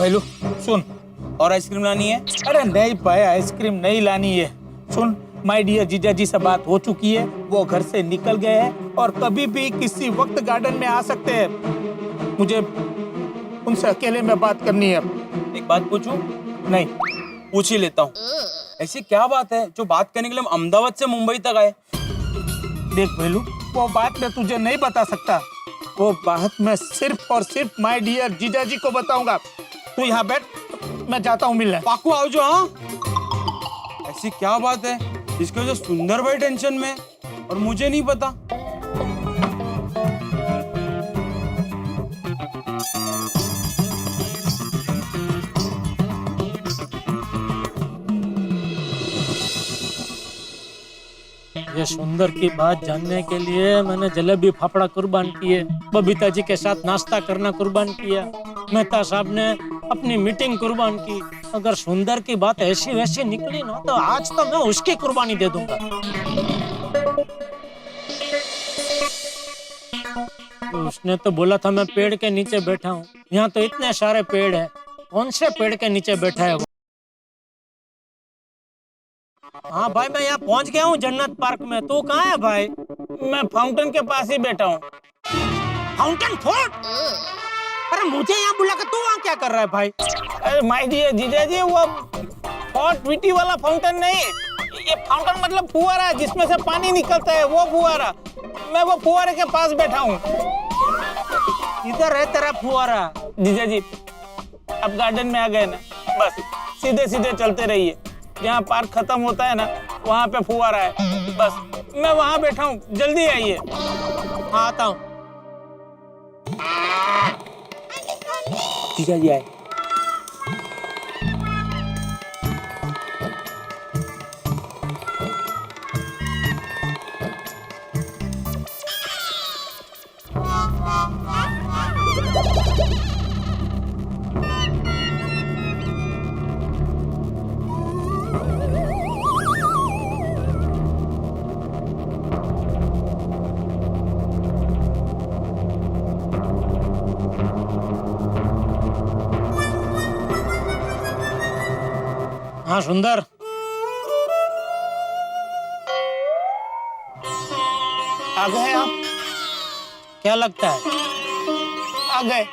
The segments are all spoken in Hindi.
भैलू सुन। और आइसक्रीम लानी है? अरे नहीं भाई, आइसक्रीम नहीं लानी है। सुन, माय डियर जीजा जी से बात हो चुकी है, वो घर से निकल गए हैं और कभी भी किसी वक्त गार्डन में आ सकते हैं। मुझे उनसे अकेले में बात करनी है। एक बात पूछूं? नहीं। पूछ ही लेता हूँ। ऐसी क्या बात है जो बात करने के लिए हम अहमदाबाद से मुंबई तक आए? देख भैलू, वो बात मैं तुझे नहीं बता सकता। वो बात मैं सिर्फ और सिर्फ माय डियर जीजा जी को बताऊंगा। तू यहाँ बैठ, मैं जाता हूँ मिलने। पाकू आओ जो। हाँ, ऐसी क्या बात है जिसकी वजह से सुंदर भाई टेंशन में और मुझे नहीं पता? ये सुंदर की बात जानने के लिए मैंने जलेबी फाफड़ा कुर्बान किए, बबीता जी के साथ नाश्ता करना कुर्बान किया, मेहता साहब ने अपनी मीटिंग कुर्बान की। अगर सुंदर की बात ऐसी वैसी निकली ना तो आज तो मैं उसकी कुर्बानी दे दूंगा। तो उसने तो बोला था मैं पेड़ के नीचे बैठा हूँ, यहाँ तो इतने सारे पेड़ हैं, कौन से पेड़ के नीचे बैठा है वो? हाँ भाई, मैं यहाँ पहुँच गया हूँ जन्नत पार्क में। तू कहाँ है भाई? मैं फाउंटेन के पास ही बैठा हूँ। Fountain fort? अरे मुझे यहाँ बुला कर तू वहाँ क्या कर रहा है भाई? अरे माय डियर जीजा जी, वो हॉट विटी वाला फाउंटेन नहीं, ये फाउंटेन मतलब फुहारा जिसमें से पानी निकलता है, वो फुहारा। मैं वो फुहारे के पास बैठा हूँ। इधर है तेरा फुहारा। जीजा जी, अब गार्डन में आ गए ना, बस सीधे सीधे चलते रहिए। जहाँ पार्क खत्म होता है ना, वहाँ पे फुहारा है। बस मैं वहाँ बैठा हूँ, जल्दी आइए। हाँ आता हूँ। जीजा जी आए। हाँ सुंदर, आ गए आप? क्या लगता है? आ गए।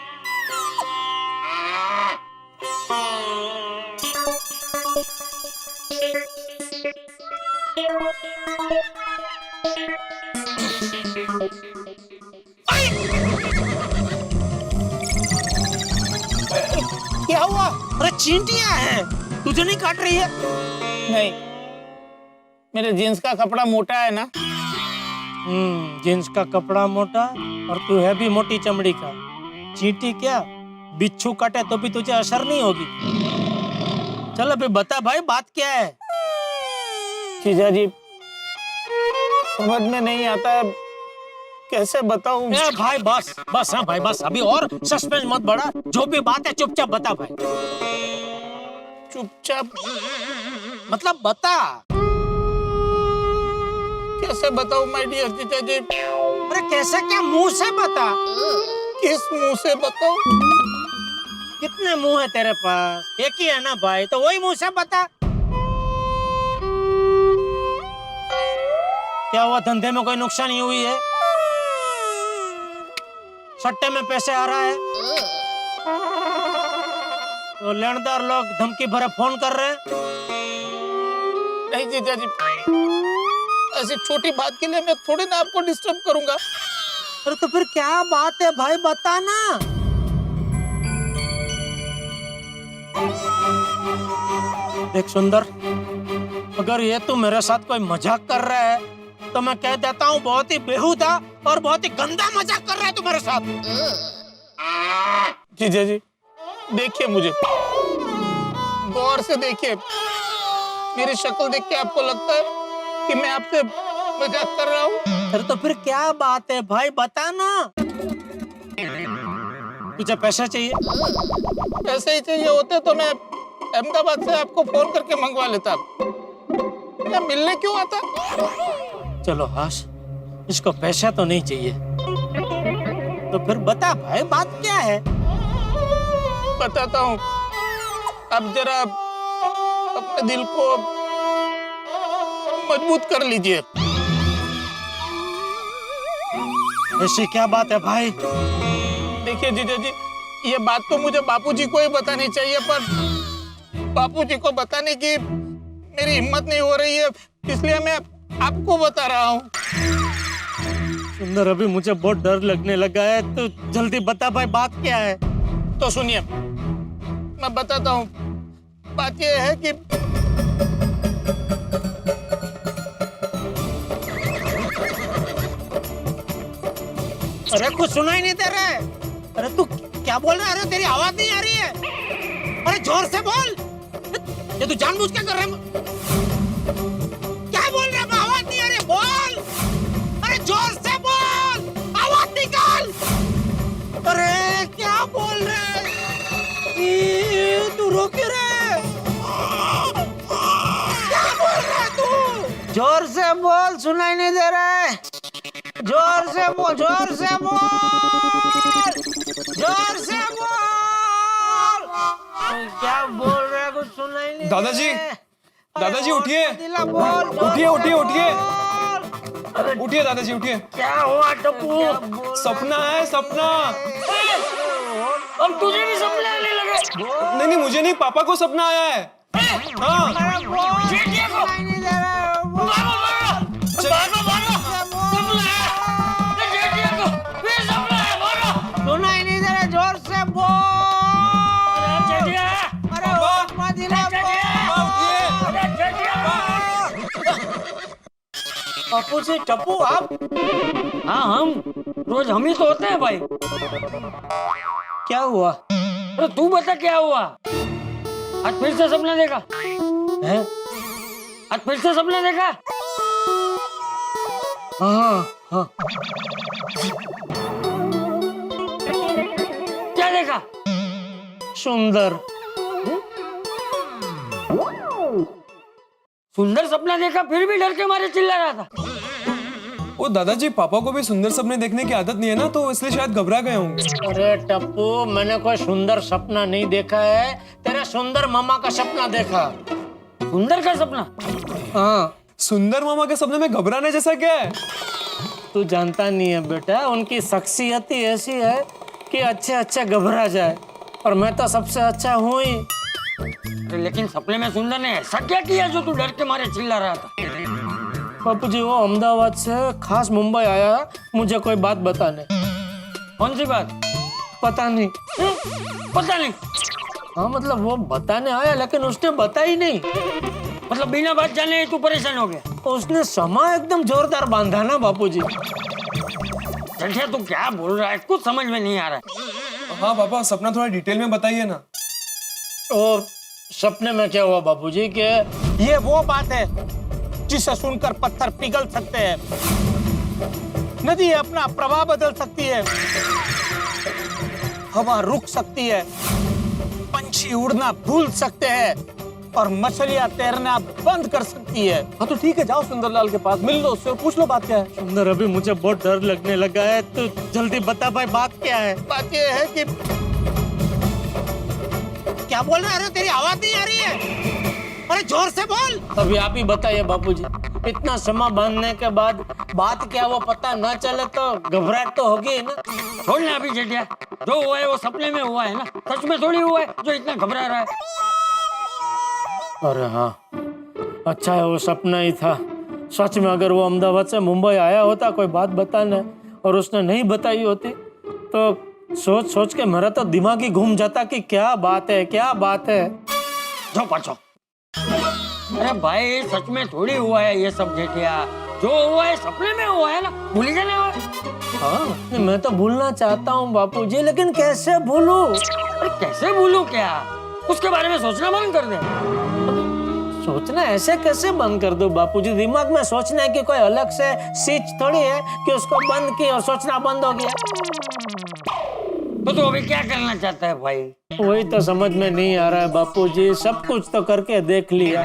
क्या हुआ? अरे चींटियां हैं, तुझे नहीं काट रही है? नहीं, मेरे जीन्स का कपड़ा मोटा है ना। जींस का कपड़ा मोटा और तू है भी मोटी चमड़ी का। चींटी क्या, बिच्छू काटे तो भी तुझे असर नहीं होगी। चल अभी बता भाई, बात क्या है? जीजा जी, समझ में नहीं आता है, कैसे बताऊं? ए भाई बस बस, हाँ भाई बस, अभी और सस्पेंस मत बढ़ा। जो भी बात है चुपचाप बता भाई। चुपचाप मतलब बता। कैसे बताऊं माय डियर जीजा जी? अरे कैसे क्या, मुंह से बता। किस मुंह से बताऊं? कितने मुंह है तेरे पास? एक ही है ना भाई, तो वही मुंह से बता। क्या हुआ, धंधे में कोई नुकसानी हुई है? सट्टे में पैसे आ रहा है? तो लेनदार लोग धमकी भरे फोन कर रहे हैं? नहीं जीजा जी, ऐसी छोटी बात के लिए मैं थोड़ी ना आपको डिस्टर्ब करूंगा। अरे तो फिर क्या बात है भाई, बता ना। देख सुंदर, अगर ये तू मेरे साथ कोई मजाक कर रहा है तो मैं कह देता हूँ बहुत ही बेहुदा और बहुत ही गंदा मजाक कर रहा है तू मेरे साथ। जीजा जी, देखिए मुझे, गौर से देखिए। मेरी शक्ल देख के आपको लगता है कि मैं आपसे मजाक कर रहा हूँ? अरे तो फिर क्या बात है भाई, बता ना। तुझे पैसे चाहिए? पैसे ही चाहिए होते तो मैं अहमदाबाद से आपको फोन करके मंगवा लेता। मैं मिलने क्यों आता? चलो हाश, इसको पैसा तो नहीं चाहिए, तो फिर बता भाई बात क्या है? बताता हूँ। आप जरा अपने दिल को मजबूत कर लीजिए। ऐसी क्या बात है भाई? देखिए जीजा जी, ये बात तो मुझे बापूजी को ही बतानी चाहिए, पर बापूजी को बताने की मेरी हिम्मत नहीं हो रही है, इसलिए मैं आपको बता रहा हूँ। सुंदर, अभी मुझे बहुत डर लगने लगा है, तो जल्दी बता भाई, बात क्या है? तो सुनिए, मैं बताता हूँ। बात यह है कि अरे कुछ सुनाई नहीं दे रहा है। अरे तू क्या बोल रहा है? अरे तेरी आवाज नहीं आ रही है। अरे जोर से बोल। ये तू जानबूझ के कर रहा है? क्या बोल रहा है? आवाज नहीं आ रही, बोल। अरे जोर से बोल, आवाज निकाल। अरे क्या बोल रहा है? तू रो क्यों रहा है? क्या बोल रहा है तू? जोर से बोल, सुनाई नहीं दे रहा है। जोर से बोल, जोर से बोल, जोर से बोल। क्या बोल रहे हैं? कुछ सुनाई नहीं। दादाजी, दादाजी उठिए, बोल, उठिए उठिए उठिए उठिए दादाजी उठिए। क्या हुआ टप्पू? सपना है, सपना। अब तुझे भी सपने आने लगे? नहीं नहीं, मुझे नहीं, पापा को सपना आया है। हाँ सुनाई नहीं दे रहा, जोर से बोल। अरे पापा, पप्पू से टप्पू आप? हाँ, हम रोज हम ही तो होते हैं भाई। क्या हुआ? अरे तू बता क्या हुआ? आज फिर से सपना देखा है? आज फिर से सपना देखा? हाँ हाँ। क्या देखा? सुंदर। सुंदर सपना देखा, फिर भी डर के मारे चिल्ला रहा था। वो दादाजी, पापा को भी सुंदर सपने देखने की आदत नहीं है ना, तो इसलिए शायद घबरा गए होंगे। अरे टप्पू, मैंने कोई सुंदर सपना नहीं देखा है, तेरे सुंदर मामा का सपना देखा। सुंदर का सपना? हाँ। सुंदर मामा के सपने में घबराने जैसा क्या है? तू जानता नहीं है बेटा, उनकी शख्सियत ही ऐसी है कि अच्छे अच्छे घबरा जाए, और मैं तो सबसे अच्छा हूँ ही। अरे लेकिन सपने में सुंदर ने ऐसा क्या किया जो तू डर के मारे चिल्ला रहा था? बापू जी, वो अहमदाबाद से खास मुंबई आया मुझे कोई बात बताने। कौन सी बात? पता नहीं। पता नहीं? हाँ, मतलब वो बताने आया, लेकिन उसने बताई नहीं। मतलब बिना बात जाने तू परेशान हो गया? उसने समा एकदम जोरदार बांधा ना बापूजी। जठिया, तू क्या बोल रहा है? कुछ समझ में नहीं आ रहा है। हाँ पापा, सपना थोड़ा डिटेल में बताइए ना। और सपने में क्या हुआ बापूजी? के ये वो बात है जिसे सुनकर पत्थर पिघल सकते हैं, नदी अपना प्रवाह बदल सकती है, हवा रुक सकती है, पंछी उड़ना भूल सकते हैं, और मछलियां तैरना बंद कर सकती है। हाँ तो ठीक है, जाओ सुंदरलाल के पास, मिल लो उससे और पूछ लो बात क्या है। सुंदर, अभी मुझे बहुत डर लगने लगा है, तो जल्दी बता भाई, बात क्या है? बात यह है कि क्या बोल रहा है? अरे तेरी आवाज नहीं आ रही है। अरे जोर से बोल। अभी आप ही बताइए बापूजी, इतना समा बांधने के बाद बात क्या वो पता न चले तो घबराहट तो होगी ना। छोड़ ना अभी जेठिया, जो हुआ है वो सपने में हुआ है ना, सच में थोड़ी हुआ है जो इतना घबरा रहा है। अरे हाँ, अच्छा है वो सपना ही था। सच में अगर वो अहमदाबाद से मुंबई आया होता कोई बात बताने, और उसने नहीं बताई होती, तो सोच सोच के मेरा तो दिमाग ही घूम जाता कि क्या बात है, क्या बात है। जो पढ़ो। अरे भाई, सच में थोड़ी हुआ है ये सब जेठिया, जो हुआ है सपने में हुआ है ना, भूल जाने हुआ। हाँ, मैं तो भूलना चाहता हूँ बापूजी, लेकिन कैसे भूलूं? अरे कैसे भूलूं क्या? उसके बारे में सोचना बंद कर दे। सोचना ऐसे कैसे बंद कर दो बापूजी? दिमाग में सोचने की कोई अलग से स्विच थोड़ी है कि उसको बंद किया और सोचना बंद हो गया। तो तू अभी क्या करना चाहता है भाई? वही तो समझ में नहीं आ रहा है बापूजी। सब कुछ तो करके देख लिया,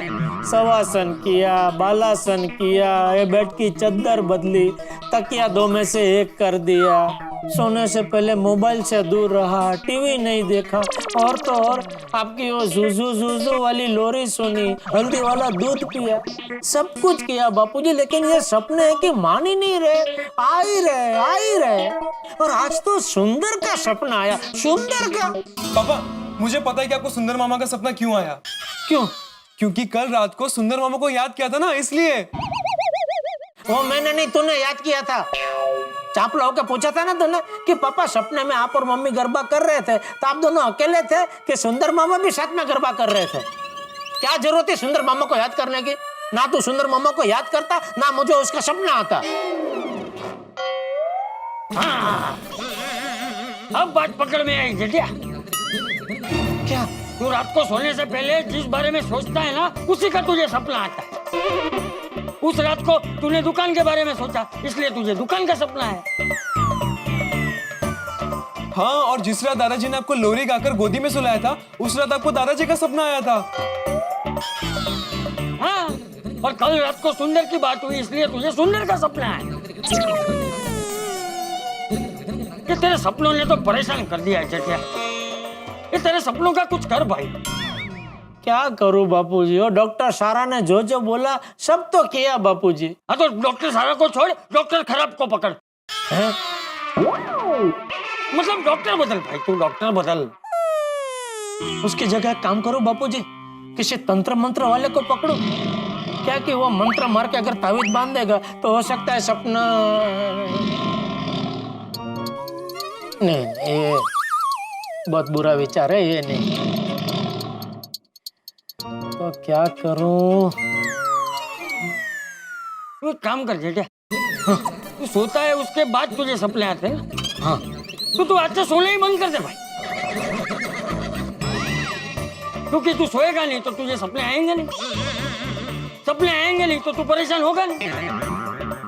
शवासन किया, बालासन किया, ये बेड की चद्दर बदली, तकिया 2 में से 1 कर दिया, सोने से पहले मोबाइल से दूर रहा, टीवी नहीं देखा, और तो और आपकी वो जूजू जूजू वाली लोरी सुनी, हल्दी वाला दूध पिया, सब कुछ किया बापूजी, लेकिन ये सपने है कि मान ही नहीं रहे, आ ही रहे। और आज तो सुंदर का सपना आया, सुंदर का। पापा, मुझे पता है कि आपको सुंदर मामा का सपना क्यों आया। क्यों? क्योंकि कल रात को सुंदर मामा को याद किया था ना, इसलिए। वो मैंने नहीं, तूने याद किया था। चापला होकर पूछा था ना तूने कि पापा सपने में आप और मम्मी गरबा कर रहे थे, तो आप दोनों अकेले थे कि सुंदर मामा भी साथ में गरबा कर रहे थे? क्या जरूरत है सुंदर मामा को याद करने की? ना तू सुंदर मामा को याद करता, ना मुझे उसका सपना आता। हाँ। अब बात पकड़ में आई जेठिया। क्या? तू रात को सोने से पहले जिस बारे में सोचता है ना, उसी का तुझे सपना आता है। उस रात को तूने दुकान के बारे में सोचा, इसलिए तुझे दुकान का सपना है। हाँ, और जिस रात दादाजी ने आपको लोरी गाकर गोदी में सुलाया था, उस रात आपको दादाजी का सपना आया था। हाँ, और कल रात को सुंदर की बात हुई, इसलिए तुझे सुंदर का सपना है। ये तेरे सपनों ने तो परेशान कर दिया है जेठिया। ये तेरे सपनों का कुछ कर भाई। क्या करूं बापूजी? और डॉक्टर सारा ने जो जो बोला सब तो किया बापूजी। हाँ, तो डॉक्टर सारा को छोड़, डॉक्टर खराब को पकड़। हैं? मतलब डॉक्टर बदल भाई, तू डॉक्टर बदल। उसकी जगह एक काम करो बापूजी, किसी तंत्र मंत्र वाले को पकड़ो। क्या कि वो मंत्र मार के अगर तावीज बांध देगा तो हो सकता है सपना। नहीं, ये बहुत बुरा विचार है, ये नहीं। तो क्या करूं? तू एक काम कर जेठिया। तू सोता है, उसके बाद तुझे सपने आते हैं ना। हाँ, तो तू आज से सोना ही बंद कर दे भाई, क्योंकि तू सोएगा नहीं तो तुझे सपने आएंगे नहीं। सपने आएंगे नहीं तो तू परेशान होगा नहीं।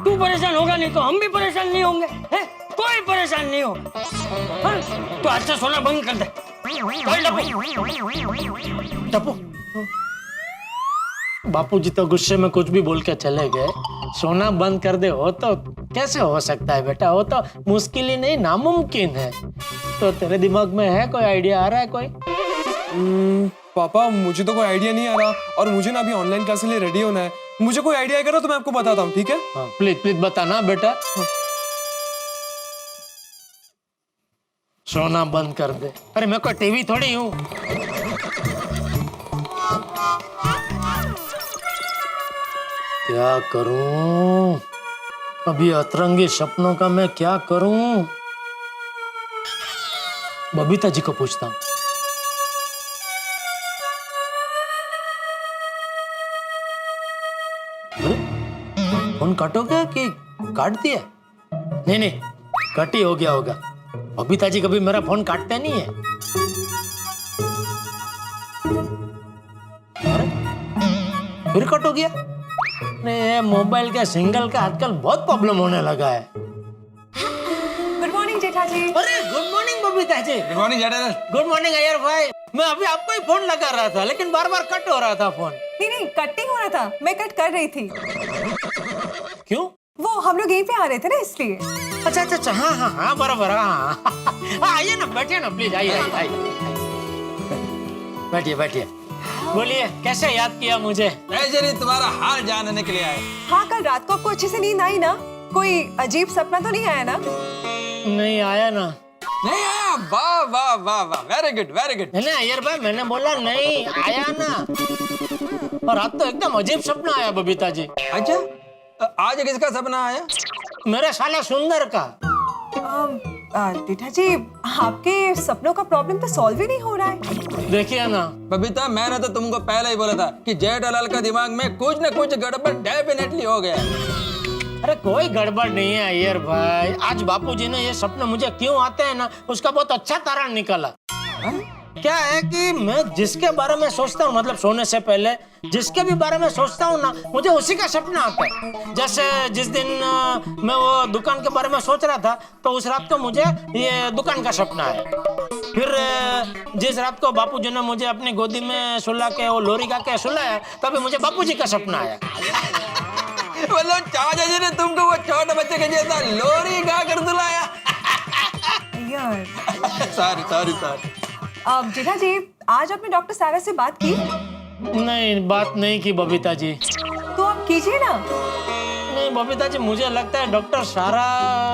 तू परेशान होगा नहीं तो हम भी परेशान नहीं होंगे, हैं? कोई परेशान नहीं होगा। हाँ? तो आज से सोना बंद कर दे। टप्पू, बापूजी तो गुस्से में कुछ भी बोल के चले गए। सोना बंद कर दे, हो तो कैसे हो सकता है बेटा? वो तो मुश्किल ही नहीं, नामुमकिन है। तो तेरे दिमाग में है कोई आइडिया, आ रहा है कोई? पापा, मुझे तो कोई आइडिया नहीं आ रहा, और मुझे ना अभी ऑनलाइन क्लास के लिए रेडी होना है। मुझे कोई आइडिया आएगा ना तो मैं आपको बताता हूँ, ठीक है? हाँ, प्लीज प्लीज बताना बेटा। सोना बंद कर दे। अरे मैं कोई टीवी थोड़ी हूँ। क्या करूं? अभी अतरंगी सपनों का मैं क्या करूं? बबीता जी को पूछता हूं। अरे, फोन काटोगे कि काट दिया? नहीं नहीं, कट ही हो गया होगा। बबीता जी कभी मेरा फोन काटते नहीं है। अरे, फिर कट हो गया? नहीं, मोबाइल के सिग्नल का आजकल बहुत प्रॉब्लम होने लगा है। Good morning Jetha ji. अरे good morning Babita ji. Good morning Jethalal. Good morning Iyer भाई। मैं अभी आपको ही फोन लगा रहा था, लेकिन बार बार कट हो रहा था फोन। नहीं नहीं, कट नहीं हो रहा था, मैं कट कर रही थी। क्यों? वो हम लोग यहीं पे आ रहे थे ना, इसलिए। अच्छा अच्छा अच्छा, हाँ हाँ हाँ, बराबर। हाँ आइए ना, बैठिए ना प्लीज, आइए आइए आइए। बैठिए बैठिए। बोलिए, कैसे याद किया मुझे? ऐसे नहीं, तुम्हारा हाल जानने के लिए आए। हाँ, कल रात को आपको अच्छे से नींद आई ना? कोई अजीब सपना तो नहीं आया ना? नहीं आया ना। नहीं आया? वाह वाह वाह वाह, वेरी गुड वेरी गुड। नहीं अय्यर भाई, मैंने बोला नहीं आया ना। और आज तो एकदम अजीब सपना आया बबीता जी। अच्छा, आज किसका सपना आया? मेरे साला सुंदर का। जेठा जी, आपके सपनों का प्रॉब्लम तो सॉल्व ही नहीं हो रहा है। देखिए ना बबीता, मैंने तो तुमको पहले ही बोला था कि जेठालाल का दिमाग में कुछ न कुछ गड़बड़ डेफिनेटली हो गया। अरे कोई गड़बड़ नहीं है अय्यर भाई। आज बापूजी ने ये सपने मुझे क्यों आते हैं ना, उसका बहुत अच्छा कारण निकला। क्या है कि मैं जिसके बारे में सोचता हूँ, मतलब सोने से पहले जिसके भी बारे में सोचता हूँ ना, मुझे उसी का सपना आता है। जैसे जिस दिन मैं वो दुकान के बारे में सोच रहा था, तो उस रात को मुझे ये दुकान का सपना आया। फिर जिस रात को बापूजी ने मुझे अपनी गोदी में सुला के वो लोरी गा के सुलाया, तभी मुझे बापूजी का सपना आया। मतलब चाचा जी ने तुमको वो छोटे बच्चे के जैसा लोरी गा कर सुलाया। Sorry sorry sorry. Jetha ji, आज आपने डॉक्टर सारा से बात की? नहीं, बात नहीं की बबीता जी। तो आप कीजिए ना। नहीं बबीता जी, मुझे लगता है डॉक्टर सारा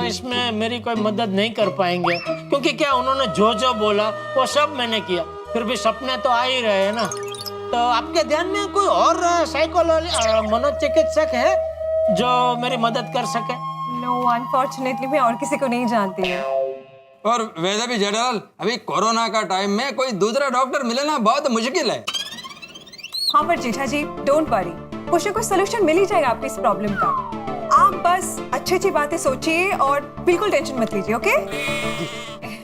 इसमें मेरी कोई मदद नहीं कर पाएंगे, क्योंकि क्या उन्होंने जो जो बोला वो सब मैंने किया, फिर भी सपने तो आ ही रहे हैं ना। तो आपके ध्यान में कोई और साइकोलॉजी मनोचिकित्सक है जो मेरी मदद कर सके? नो, अनफॉर्चुनेटली मैं और किसी को नहीं जानती हूँ। और वैसे भी जेठालाल, अभी कोरोना का टाइम में कोई दूसरा डॉक्टर मिलना बहुत मुश्किल है। हाँ पर जेठा जी, डोंट वरी, कुछ ना कुछ सोल्यूशन मिल ही जाएगा आपकी इस प्रॉब्लम का। आप बस अच्छी अच्छी बातें सोचिए और बिल्कुल टेंशन मत लीजिए, ओके?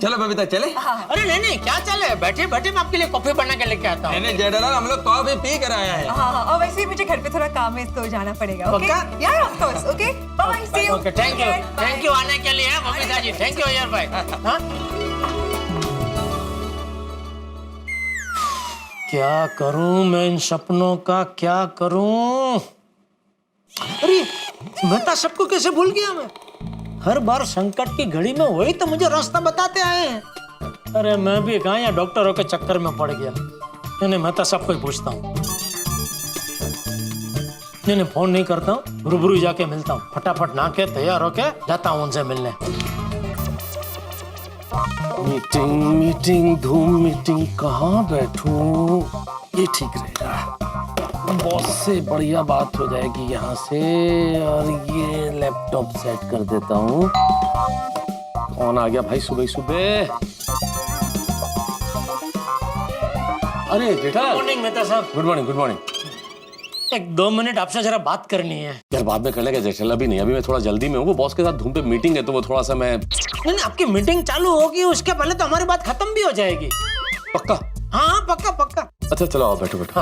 चलो बबीता चले। अरे नहीं नहीं, क्या चले, बैठे बैठे मैं आपके लिए कॉफी बना के लेके आता हूँ। नहीं जेठालाल, हम लोग कॉफी पी कर आया है। हाँ, और वैसे ही मुझे घर पे थोड़ा काम है तो जाना पड़ेगा, ओके? पक्का? यार of course, okay? Bye, see you. Okay, thank you आने के लिए बबीता जी, थैंक यू यार भाई। हाँ? क्या करूं मैं इन सपनों का, क्या करूं? अरे मेहता सबको कैसे भूल गया मैं? हर बार संकट की घड़ी में वही तो मुझे रास्ता बताते आए हैं। अरे मैं भी कहाँ या डॉक्टरों के चक्कर में पड़ गया। नहीं मैं तो सबको ही पूछता हूँ। नहीं फोन नहीं करता हूँ, रूबरू जाके मिलता हूँ। फटाफट नहा के तैयार होके जाता हूँ उनसे मिलने। मीटिंग मीटिंग धूम मीटिंग, कहाँ बैठूं? ये ठीक रहेगा, बॉस से बढ़िया बात हो जाएगी यहाँ से। और ये लैपटॉप सेट कर देता हूँ। कौन आ गया भाई सुबह सुबह? अरे जेठा। मॉर्निंग मेहता साहब। Good morning good morning. एक 2 मिनट आपसे जरा बात करनी है। यार बाद में कर लेगा जेठल, अभी नहीं, अभी मैं थोड़ा जल्दी में हूँ। वो बॉस के साथ धूम पे मीटिंग है तो वो थोड़ा सा मैं। नहीं आपकी मीटिंग चालू होगी उसके पहले तो हमारी बात खत्म भी हो जाएगी। पक्का? हाँ पक्का पक्का। अच्छा चलो आओ, बैठो बैठो।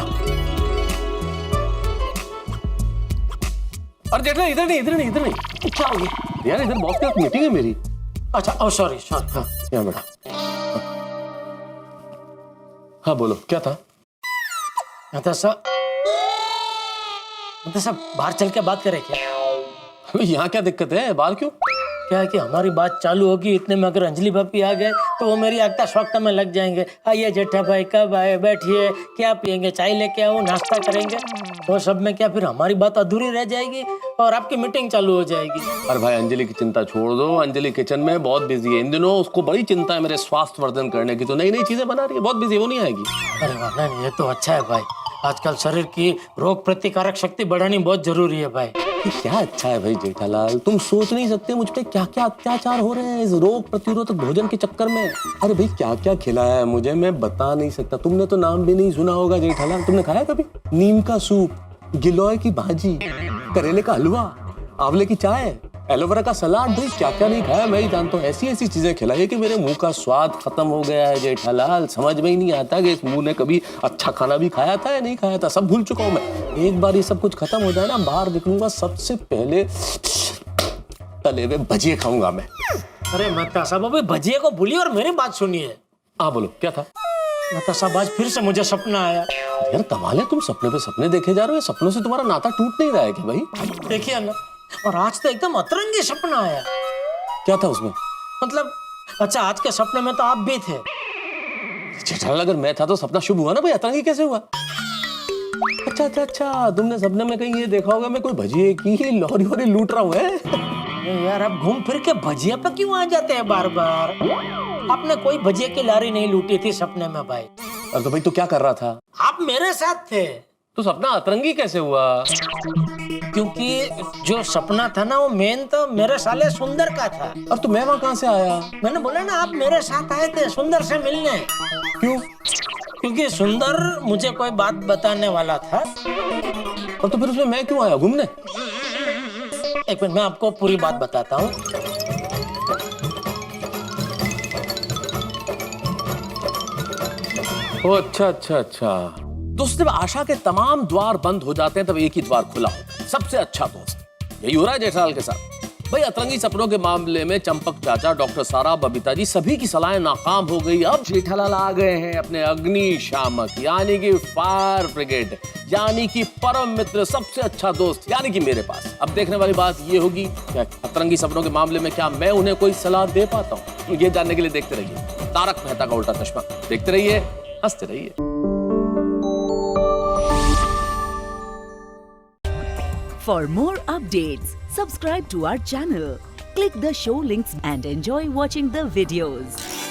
अरे जेठल इधर नहीं इधर नहीं इधर नहीं। क्या हो गया यार? इधर बॉस के साथ मीटिंग है मेरी। अच्छा ओ सॉरी सॉरी। हाँ यहाँ बैठा। हाँ बोलो क्या था? मतलब सब बाहर चल के बात करें क्या? यहाँ क्या दिक्कत है, बाहर क्यों? क्या है कि हमारी बात चालू होगी, इतने में अगर अंजलि भाभी आ गए तो वो मेरी आगता स्वागत में लग जाएंगे। आइए जेठा भाई कब आए, बैठिए, क्या पियेंगे, चाय लेके आओ, नाश्ता करेंगे। वो सब में क्या फिर हमारी बात अधूरी रह जाएगी और आपकी मीटिंग चालू हो जाएगी। अरे भाई अंजलि की चिंता छोड़ दो, अंजलि किचन में बहुत बिजी है इन दिनों। उसको बड़ी चिंता है मेरे स्वास्थ्य वर्धन करने की, तो नई नई चीजें बना रही है, बहुत बिजी, वो नहीं आएगी। अरे वाह, नहीं ये तो अच्छा है भाई। आजकल शरीर की रोग प्रतिकारक शक्ति बढ़ानी बहुत जरूरी है भाई। क्या अच्छा है भाई जेठालाल, तुम सोच नहीं सकते मुझ पे क्या क्या अत्याचार हो रहे हैं इस रोग प्रतिरोधक भोजन के चक्कर में। अरे भाई क्या क्या खिलाया है मुझे, मैं बता नहीं सकता। तुमने तो नाम भी नहीं सुना होगा जेठालाल। तुमने खाया कभी नीम का सूप, गिलोय की भाजी, करेले का हलवा, आंवले की चाय, एलोवेरा का सलाद? भाई क्या क्या नहीं खाया मैं ही जानता हूँ। ऐसी ऐसी चीजें खिलाई कि मेरे मुंह का स्वाद खत्म हो गया है जेठालाल। समझ में ही नहीं आता कि इस मुंह ने कभी अच्छा खाना भी खाया था या नहीं खाया था, सब भूल चुका हूँ मैं। एक बार ये सब कुछ खत्म हो जाए ना, बाहर निकलूंगा सबसे पहले तले हुए भजिए खाऊंगा मैं। अरे मेहता साहब अभी भजिए को भूलिए और मेरी बात सुनिए। हाँ बोलो क्या था? मेहता साहब आज फिर से मुझे सपना आया। यार कमाल है, तुम सपने पे सपने देखे जा रहे हो। सपनों से तुम्हारा नाता टूट नहीं रहा है क्या भाई? देखिए ना, और आज तो एकदम अतरंगी सपना आया। क्या था उसमें? मतलब अच्छा, आज के सपने में तो आप भी थे। जेठालाल अगर मैं था तो सपना शुभ हुआ ना भाई, अतरंगी कैसे हुआ? अच्छा अच्छा अच्छा, तुमने सपने में कहीं ये देखा होगा मैं कोई भजिए की लॉरी वॉरी लूट रहा हूँ है? यार आप घूम फिर के भजिया पे क्यों आ जाते हैं बार बार? आपने कोई भजिया की लारी नहीं लूटी थी सपने में भाई। अरे तो भाई तो क्या कर रहा था? आप मेरे साथ थे। तो सपना अतरंगी कैसे हुआ? क्योंकि जो सपना था ना वो मेन तो मेरे साले सुंदर का था। अब तो मैं वहां कहाँ से आया? मैंने बोला ना आप मेरे साथ आए थे सुंदर से मिलने। क्यों? क्योंकि सुंदर मुझे कोई बात बताने वाला था। और तो फिर उसमें मैं क्यों आया घूमने? एक मिनट मैं आपको पूरी बात बताता हूँ। ओ अच्छा अच्छा अच्छा। दोस्त जब आशा के तमाम द्वार बंद हो जाते हैं तब एक ही द्वार खुला होता है, सबसे अच्छा दोस्त। यही हो रहा है जेठालाल के साथ। भाई अतरंगी सपनों के मामले में चंपक चाचा, डॉक्टर सारा, बबीता जी सभी की सलाहें नाकाम हो गई। अब जेठालाल आ गए हैं अपने अग्निशामक यानी कि फायर ब्रिगेड, यानी कि परम मित्र, सबसे अच्छा दोस्त यानी कि मेरे पास। अब देखने वाली बात ये होगी कि अतरंगी सपनों के मामले में क्या मैं उन्हें कोई सलाह दे पाता हूँ? ये जानने के लिए देखते रहिए। तारक मेहता का उल्टा चश्मा। देखते रहिए, हंसते रहिए। For more updates, subscribe to our channel, click the show links and enjoy watching the videos.